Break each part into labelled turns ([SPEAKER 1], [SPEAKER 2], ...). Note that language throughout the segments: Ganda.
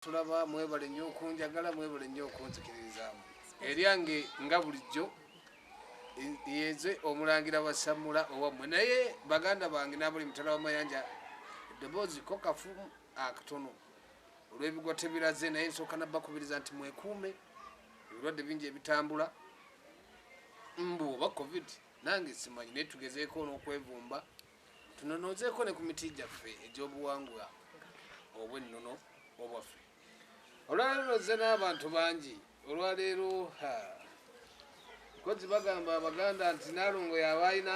[SPEAKER 1] tulaba mwebale nnyo okunjagala mwebale nnyo okunzikirizaamu eryange nga bulijjo yeze omulangira basamula owammwe naye baganda bange n'abali mutala w'amayanja eddoboozi ko kafumu akatono olw'ebigote biraze naye nsooka nabbakubiriza nti mwekuume ebirwadde bingi ebitambula mbu oba covid nange simanyi naye tugezeeko n'okwevumba tunonoozeeko ne ku miti gyaffe egy'obuwangwa obw'ennono obwaffe olwaleero nozze n'abantu bangi olwaleero kozi bagamba abaganda nti Nalungo yaba alina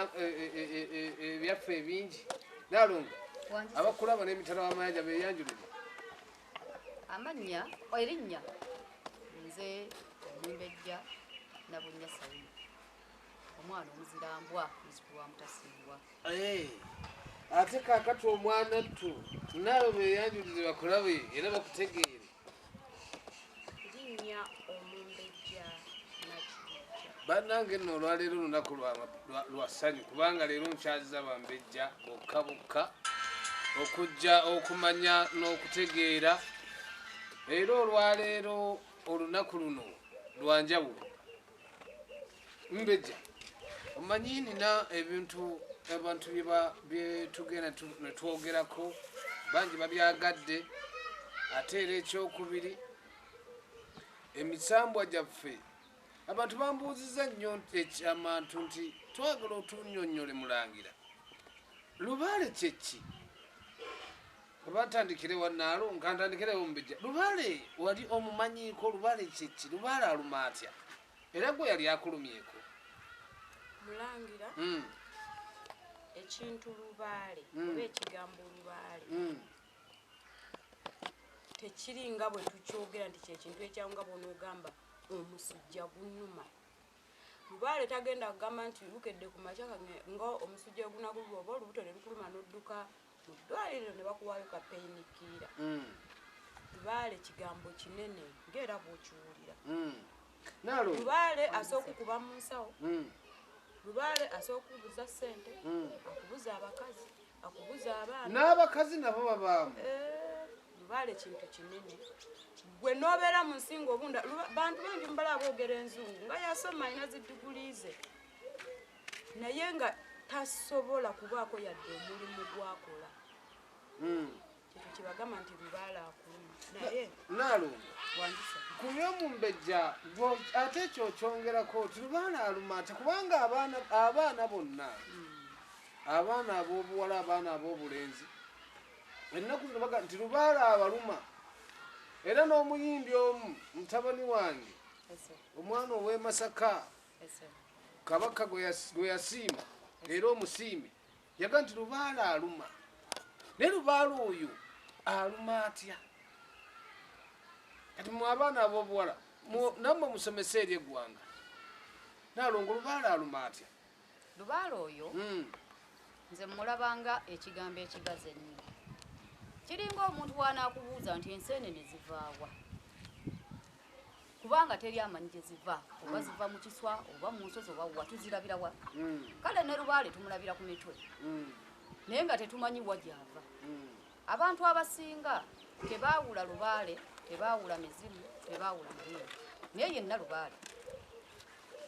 [SPEAKER 1] ebyaffe ebingi Nalungo abakulaba n'emitala w'amayanja beeyanjulire
[SPEAKER 2] amannya erinnya nze Omumbejja Nabunnya Sayini omwana omuzirambwa muzukulu wa Mutasimbwa
[SPEAKER 1] ate kaakati omwana ttu naawe beeyanjulire bakulabe era bakutegeere
[SPEAKER 3] linnya Omumbejja
[SPEAKER 1] bannange nno olwaleero olunaku lwa ssanyu kubanga leero nkyaziza bambejja bokka bokka okujja okumanya n'okutegeera era olwaleero olunaku luno lwanjawulo mbejja omanyi nina ebintu abantu byetugenda netwogerako bangi babyagadde ate era ekyokubiri emisambwa gyaffe abantu bambuuziza nnyo ekyamantu nti twagala otunnyonnyole mulangira Lubaale kyeki abantandikire wannaalo nkantandikirewo Omumbejja Lubaale wali omumanyiiko Lubaale kyeki Lubaale aluma atya era gwe yali akulumyeko
[SPEAKER 3] mulangira ekintu Lubaale oba ekigambo Lubaale tekiringa bwe tukyogera nti kyekintu ekyanga bwonoogamba omusujja gunnuma Lubaale tagenda kugamba nti lukedde ku makya nga omusujja gunagulwa oba olubuto ne lukuluma n'odduka mu ddwaliro ne bakuwaayo kapeyinikiira Lubaale kigambo kinene ng'era bw'okiwulira Lubaale asooka okuba mu nsawo Lubaale asooka okubuza ssente akubuza abakazi akubuza abaana
[SPEAKER 1] n'abakazi nabo babaamu
[SPEAKER 3] Lubaale kintu kinene gwe n'obeera mu nsinga obunda bantu bangi mbala aboogera enzungu nga yasoma alina zidduguliize naye nga tasobola kubaako yadde omulimu gwakola kintu kibagamba nti Lubaale akuluma naye
[SPEAKER 1] Nalungo
[SPEAKER 3] wandisa
[SPEAKER 1] ku by'Omumbejja ate ekyo kyongerako ti Lubaale aluma ate kubanga abaana bonna abaana ab'obuwala abaana ab'obulenzi ennaku zino baga nti Lubaale abaluma era n'omuyimbi omu mutabani wange omwana ow'e Masaka kabaka gwe yasiima era omusiime yaga nti Lubaale aluma naye Lubaale oyo aluma atya kati mu abaana ab'obuwala nammwe musomesa eri eggwanga Nalungo Lubaale aluma atya
[SPEAKER 2] Lubaale oyo nze mulabanga ekigambo ekigazi ennyo kiringa omuntu bw'anaakubuuza nti enseenene zivaawa kubanga teri amanyi gye ziva oba ziva mu kiswa oba mu nsozi oba wa tuzirabira wa kale ne Lubaale tumulabira ku mitwe naye nga tetumanyi wa gy'ava abantu abasinga tebaawula Lubaale tebaawula mizimu tebaawula mayinja naye yenna Lubaale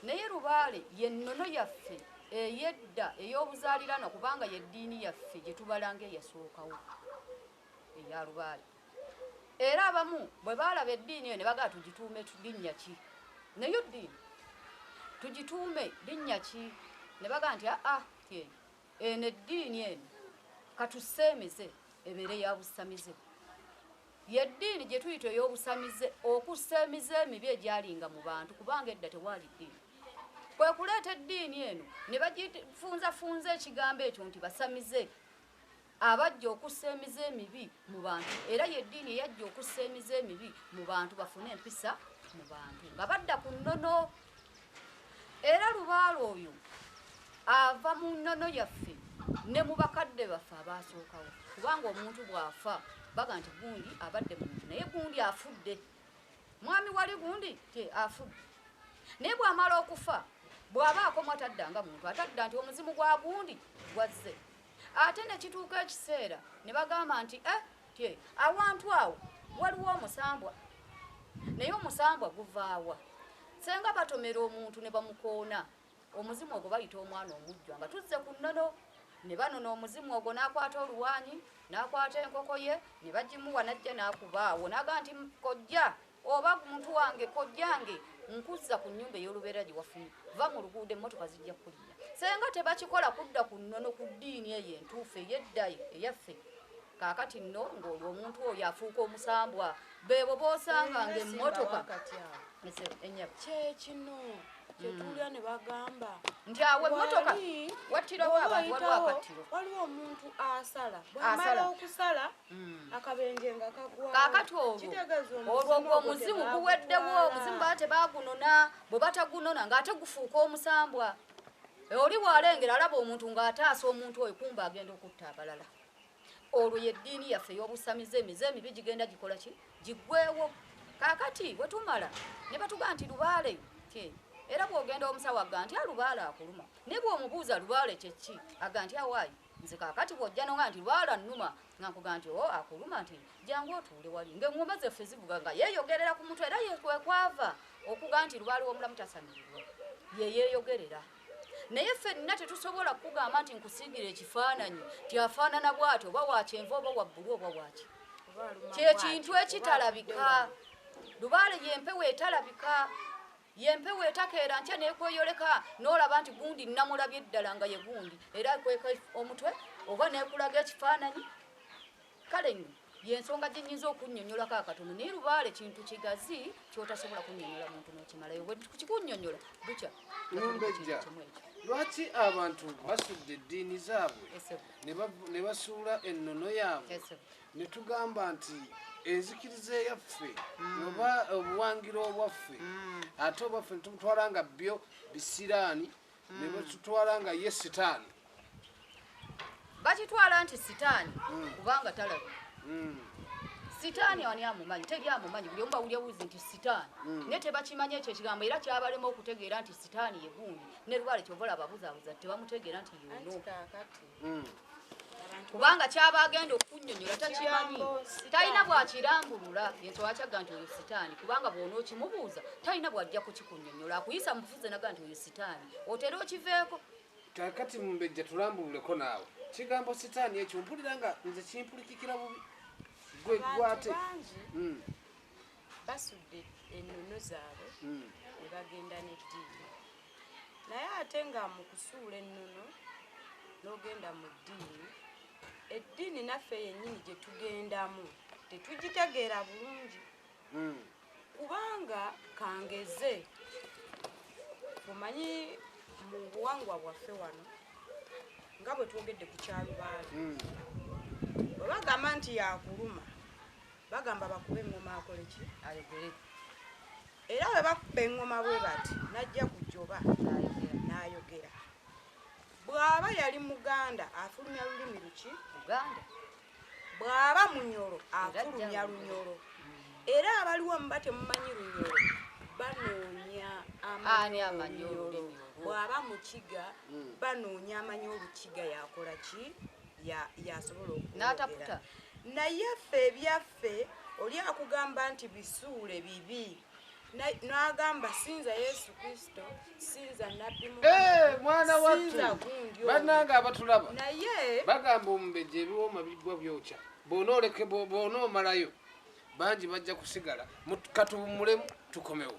[SPEAKER 2] naye Lubaale yennono yaffe eyedda ey'obuzaaliranwa kubanga yeddiini yaffe gye tubalanga eyasookawo eya Lubaale era abamu bwe baalaba eddiini eyo ne bagaa tugituume linnya ki naye ddiini tugituume linnya ki ne bagaa nti eno eddiini eno katuseemize ebeere ya busamize yeddiini gye tuyita ey'obusamize okuseemiza emibi egyalinga mu bantu kubanga edda tewaali ddiini kwe kuleeta eddiini eno ne bagifunzafunza ekigambo ekyo nti basamize abajja okuseemiza emibi mu bantu era yeddiini eyajja okuseemiza emibi mu bantu bafune empisa mu bantu nga badda ku nnono era Lubaale oyo ava mu nnono yaffe ne mu bakadde baffe abaasookawo kubanga omuntu bw'afa baga nti gundi abadde muntu naye gundi afudde mwami wali gundi afudde naye bw'amala okufa bw'abaako mwataddanga muntu atadda nti omuzimu gwa gundi gwazze ate ne kituuka ekiseera ne bagamba nti awantu awo waliwo omusambwa naye omusambwa guvaawa senga batomera omuntu ne bamukoona omuzimu ogwo bayita omwana omujjwa nga tuzze ku nnono ne banona omuzimu ogwo n'akwata oluwaanyi n'akwata enkoko ye ne bagimuwa najja n'akubaawo naga nti kojja oba muntu wange kojjange nkuzza ku nnyumba ey'olubeera gye wafunye va mu luguudo emmotoka zijja kuliya senga tebakikola kudda ku nnono ku ddiini eyo entuufu ey'eddayo eyaffe kaakati nno ng'olwo omuntu oyo afuuka omusambwa beebo boosanganga emmotoka
[SPEAKER 3] kyekino kyetulya ne bagamba
[SPEAKER 2] nti awo emmotoka wattirawo abantu waliwo akattiro
[SPEAKER 3] waliwo omuntu asala bwamala okusala akabenje nga kagwa
[SPEAKER 2] kaakati olwo gwe omuzimu guweddewo omuzimu baba tebagunona bwe batagunona ng'ate gufuuka omusambwa oli bw'alengera alaba omuntu ng'ataasa omuntu oyo kumba agenda okutta abalala olwo yeddiini yaffe ey'obusamize emize emibi gigenda gikola ki giggweewo kaakati bwe tumala ne batugaa nti Lubaale era bw'ogenda omusawo aga nti Lubaale akuluma ne bw'omubuuza Lubaale kyeki aga nti awaayi nze kaakati bw'ojja noga nti Lubaale annuma nga nkuga nti akuluma nti jangu otuule wali ng'eŋŋombe zaffe zivuga nga yeeyogerera ku mutwe era yekwava okuga nti Lubaale w'omulamu tasamirirwa ye yeeyogerera naye ffenna tetusobola kugamba nti nkusiigira ekifaananyi tyafaanana bw'ati oba wa kyenvu oba wa bbulu oba waki kyekintu ekitalabika Lubaale yempewo etalabika yempewo etakeera ntya neekweyoleka n'olaba nti gundi namulabye eddala nga ye gundi era akweka omutwe oba neekulaga ekifaananyi kale nno yensonga gye nnyinza okunnyonnyolako akatono naye Lubaale kintu kigazi kyotasobola kunnyonnyola muntu n'okimalayo bwe kikunnyonnyola bukya
[SPEAKER 1] Numbejja lwaki abantu basudde eddiini zaabwe ne basuula ennono yaabwe ne tugamba nti enzikiriza eyaffe oba obuwangiro obwaffe ate obwaffe netutwala nga byo bisiraani ne batutwala nga ye sitaani
[SPEAKER 2] bakitwala nti sitaani kubanga talabi sitaani ani amumanyi teri amumanyi buli omu bawulya buuzi nti sitaani naye tebakimanyi ekyo ekigambo era kyabalema okutegeera nti sitaani ye gundi ne Lubaale kyova olaba ababuzaabuza tebamutegeera nti yuno kubanga kyaba agenda okunnyonnyola takimanyi talina bw'akirambulula yensonga kyagga nti oyo sitaani kubanga bw'onookimubuuza talina bw'ajja kukikunnyonnyola akuyisa mufuze naga nti oyo sitaani otera okiveeko
[SPEAKER 1] kakati Mumbejja tulambululeko naawe kigambo sitaani ekyo mpulira nga nze kimpulikikira bubi gwe gwate
[SPEAKER 3] basudde ennono zaabwe ne bagenda n'eddiini naye ate nga mu kusuula ennono n'ogenda mu ddiini eddiini naffe yennyini gye tugendamu tetugitegeera bulungi kubanga kangeze omanyi mu buwangwa bwaffe wano nga bwe twogedde ku kyalubaale bwe bagamba nti yakuluma bagamba bakube eŋŋoma akole ki
[SPEAKER 2] ayogere
[SPEAKER 3] era bwe bakuba eŋŋoma bwe bati najja kujjoba n'ayogera bw'aba yali muganda afulumya lulimi luki
[SPEAKER 2] Uganda
[SPEAKER 3] bw'aba munyolo afulumya lunyolo era abaliwo muba temumanyi lunyolo banoonya
[SPEAKER 2] ani amanyi olulimi
[SPEAKER 3] bw'aba mukiga banoonya amanyi olukiga yakola ki yasobola
[SPEAKER 2] n'ataputa
[SPEAKER 3] naye ffe ebyaffe oli akugamba nti bisuule bibi n'agamba sinza Yesu Kristo sinza nabbi
[SPEAKER 1] mwana wattu bannange abatulaba
[SPEAKER 3] naye
[SPEAKER 1] bagamba Omumbejja ebiwooma bigwa byokya bw'onoomalayo bangi bajja kusigala katuwummulemu tukomewo